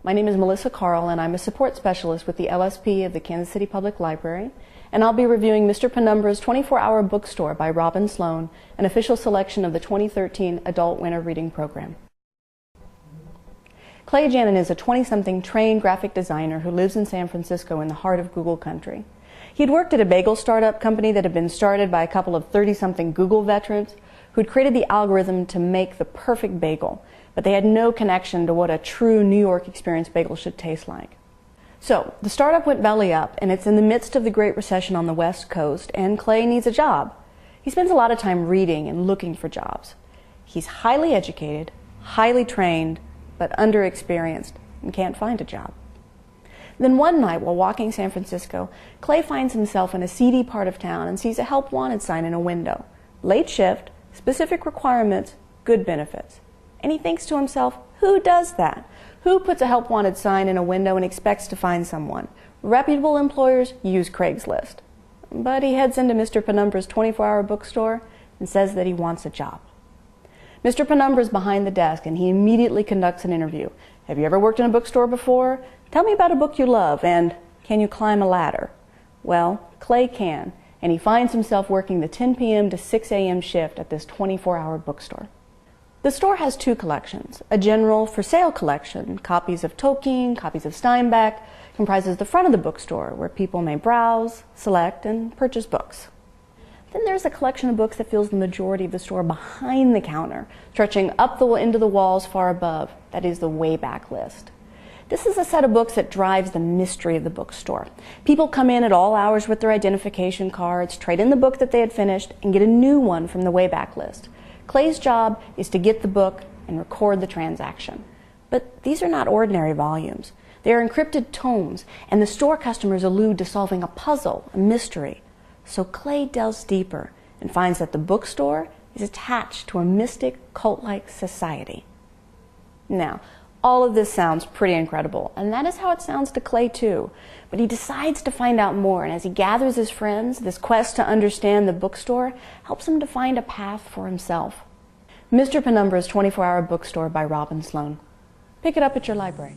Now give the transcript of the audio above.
My name is Melissa Carl, and I'm a support specialist with the LSP of the Kansas City Public Library, and I'll be reviewing Mr. Penumbra's 24-Hour Bookstore by Robin Sloan, an official selection of the 2013 Adult Winter Reading Program. Clay Janin is a 20-something trained graphic designer who lives in San Francisco in the heart of Google country. He'd worked at a bagel startup company that had been started by a couple of 30-something Google veterans who'd created the algorithm to make the perfect bagel, but they had no connection to what a true New York experience bagel should taste like. So, the startup went belly up, and it's in the midst of the Great Recession on the West Coast, and Clay needs a job. He spends a lot of time reading and looking for jobs. He's highly educated, highly trained, but underexperienced, and can't find a job. Then one night, while walking San Francisco, Clay finds himself in a seedy part of town and sees a help wanted sign in a window. Late shift, specific requirements, good benefits. And he thinks to himself, who does that? Who puts a help wanted sign in a window and expects to find someone? Reputable employers use Craigslist. But he heads into Mr. Penumbra's 24-hour bookstore and says that he wants a job. Mr. Penumbra's behind the desk, and he immediately conducts an interview. Have you ever worked in a bookstore before? Tell me about a book you love, and can you climb a ladder? Well, Clay can, and he finds himself working the 10 p.m. to 6 a.m. shift at this 24-hour bookstore. The store has two collections. A general for sale collection, copies of Tolkien, copies of Steinbeck, comprises the front of the bookstore where people may browse, select, and purchase books. Then there's a collection of books that fills the majority of the store behind the counter, stretching up into the walls far above. That is the Wayback List. This is a set of books that drives the mystery of the bookstore. People come in at all hours with their identification cards, trade in the book that they had finished, and get a new one from the Wayback List. Clay's job is to get the book and record the transaction. But these are not ordinary volumes. They are encrypted tomes, and the store customers allude to solving a puzzle, a mystery. So Clay delves deeper and finds that the bookstore is attached to a mystic, cult-like society. Now, all of this sounds pretty incredible, and that is how it sounds to Clay too. But he decides to find out more, and as he gathers his friends, this quest to understand the bookstore helps him to find a path for himself. Mr. Penumbra's 24-Hour Bookstore by Robin Sloan. Pick it up at your library.